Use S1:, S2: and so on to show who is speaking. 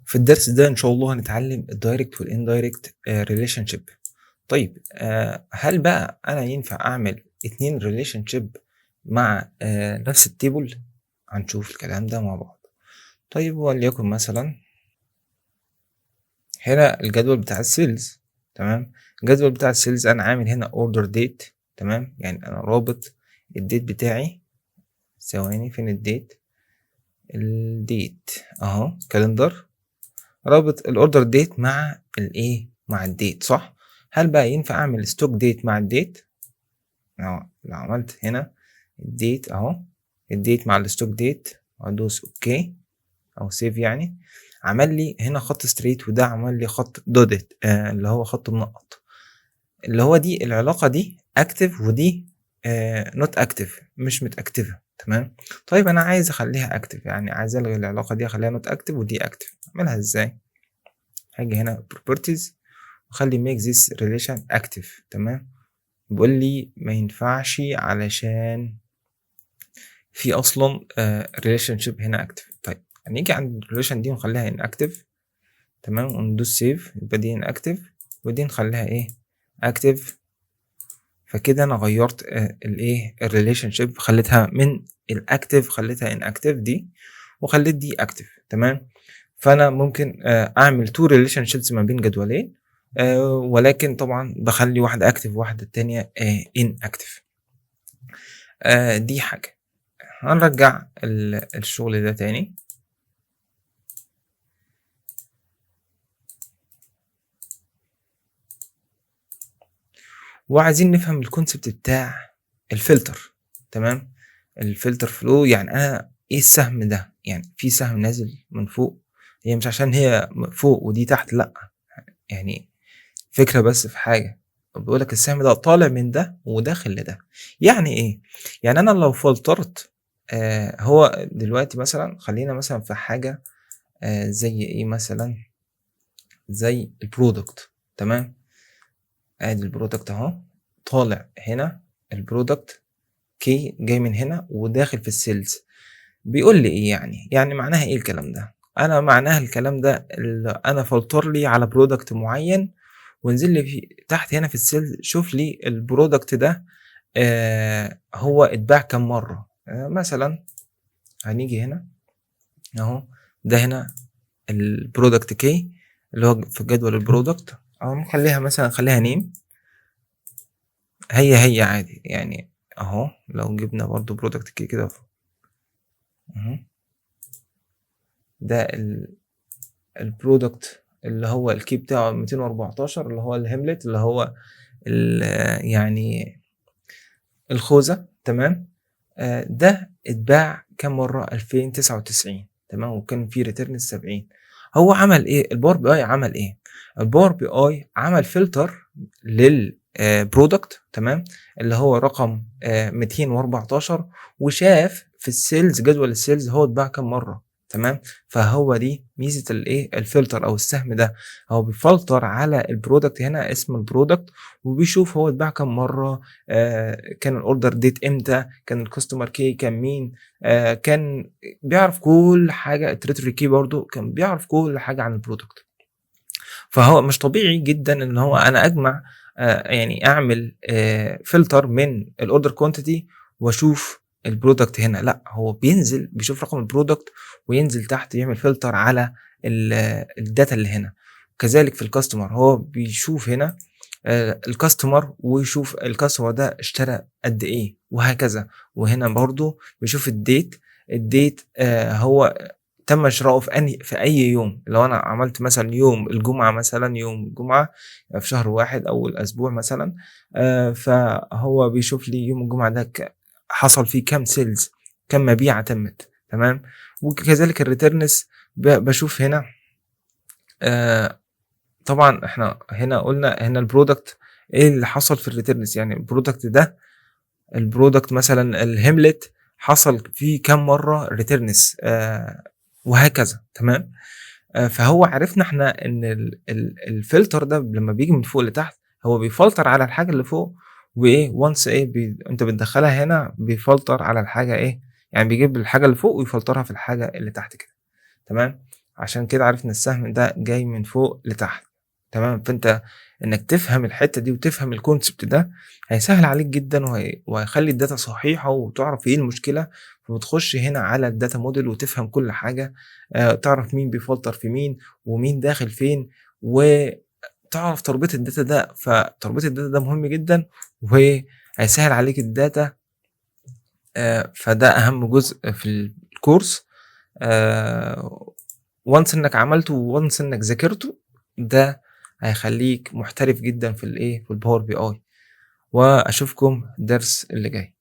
S1: في الدرس ده إن شاء الله هنتعلم الdirect والindirect relationship. طيب هل بقى أنا ينفع أعمل 2 relationship مع نفس الtable؟ هنشوف الكلام ده مع بعض. طيب وليكن مثلًا هنا الجدول بتاع الsales، تمام، الجدول بتاع الsales أنا عامل هنا order date، تمام، يعني أنا رابط الdate بتاعي. ثواني، فين الdate؟ الdate أهو calendar، رابط الorder date مع الإيه، مع الdate، صح؟ هل بقى ينفع أعمل stock date مع الdate؟ لو عملت هنا الdate أهو، الdate مع الstock date وأدوس OK أو save، يعني عمل لي هنا خط straight وده عمل لي خط dotted، اللي هو خط منقط، اللي هو دي العلاقة دي active ودي not active، مش متأكتفة، تمام. طيب أنا عايز أخليها active، يعني عايز ألغي العلاقة دي أخليها not active ودي active. أعملها إزاي؟ هاجي هنا properties وأخلي make this relation active، تمام. بيقول لي ما ينفعش علشان في أصلا relationship هنا active. طيب هنيجي عند relation دي ونخليها inactive، تمام، وندوس save، يبقى دي inactive ودي نخليها إيه، active. فكده أنا غيرت الإيه relationship، خليتها من الactive خليتها inactive دي، وخليت دي active، تمام. فأنا ممكن أعمل 2 relationships ما بين جدولين، ولكن طبعًا باخلّي واحدة active وواحدة التانية inactive. دي حاجة. هنرجّع الشغل ده تاني. وعايزين نفهم الconcept بتاع الfilter، تمام. الfilter flow، يعني أنا إيه السهم ده؟ يعني في سهم نازل من فوق، هي مش عشان هي فوق ودي تحت، لأ، يعني فكرة بس في حاجة، بيقول لك السهم ده طالع من ده وداخل لده. يعني إيه؟ يعني أنا لو فلترت هو دلوقتي مثلًا خلّينا مثلًا في حاجة زي إيه مثلًا، زي الproduct، تمام. آدي الproduct أهو، طالع هنا الproduct key جاي من هنا وداخل في الsales. بيقول لي إيه يعني؟ يعني معناها إيه الكلام ده؟ أنا معناها الكلام ده أنا فلتر لي على product معين وانزل لي تحت هنا في الsales، شوف لي الproduct ده هو اتباع كام مرّة. مثلًا هنيجي هنا أهو، ده هنا الproduct key اللي هو في جدول الproduct، أو نخلّيها مثلًا نخلّيها name، هي عادي يعني أهو. لو جبنا برضه product key كده اهو، ده الproduct اللي هو الkey بتاعه 214 اللي هو الهملت، اللي هو يعني الخوذة، تمام. ده اتباع كام مرّة؟ 2099، تمام، وكان في return 70. هو عمل إيه؟ الpower BI عمل إيه؟ الpower BI عمل filter لل product، تمام، اللي هو رقم 214، وشاف في الsales جدول الsales هو اتباع كام مرّة، تمام. فهو دي ميزة الإيه، الfilter أو السهم ده، هو بيفلتر على الproduct، هنا اسم الproduct، وبيشوف هو اتباع كام مرّة، كان الorder date إمتى، كان الcustomer key كان مين، كان بيعرف كل حاجة، الterritory key برضه كان بيعرف كل حاجة عن الproduct. فهو مش طبيعي جدًا إن هو أنا أجمع يعني أعمل filter من الorder quantity وأشوف الproduct هنا، لأ، هو بينزل بيشوف رقم الproduct وينزل تحت يعمل filter على الdata اللي هنا. كذلك في الcustomer هو بيشوف هنا الcustomer ويشوف الcustomer ده اشترى قد إيه، وهكذا. وهنا برضه بيشوف الdate هو تم شراؤه في أي يوم. لو أنا عملت مثلًا يوم الجمعة، مثلًا يوم الجمعة في شهر 1 أول أسبوع مثلًا، فهو بيشوف لي يوم الجمعة ده حصل فيه كام sales، كام مبيعة تمت، تمام. وكذلك الreturns باشوف هنا طبعًا إحنا هنا قُلنا هنا الproduct إيه اللي حصل في الreturns، يعني الproduct ده، الproduct مثلًا الهملت حصل فيه كام مرّة returns، وهكذا، تمام. فهو عرفنا إحنا إن الfilter ده لمّا بييجي من فوق لتحت هو بيفلتر على الحاجة اللي فوق، وإيه once إيه أنت بتدخّلها هنا بيفلتر على الحاجة إيه، يعني بيجيب الحاجة اللي فوق ويفلترها في الحاجة اللي تحت كده، تمام. عشان كده عرفنا السهم ده جاي من فوق لتحت، تمام. فأنت إنك تفهم الحتّة دي وتفهم الconcept ده هيسهّل عليك جدًا وهيخلّي الdata صحيحة وتعرف إيه المشكلة، وتخش هنا على الdata model وتفهم كل حاجة، تعرف مين بيفلتر في مين، ومين داخل فين، وتعرف تربيط الdata ده. فتربيط الdata ده مهم جدًا وهيسهّل عليك الdata. فده أهم جزء في الcourse. آآ once إنك عملته وonce إنك ذاكرته، ده هيخلّيك محترف جدًا في الإيه، في الpower BI. وأشوفكم الدرس اللي جاي.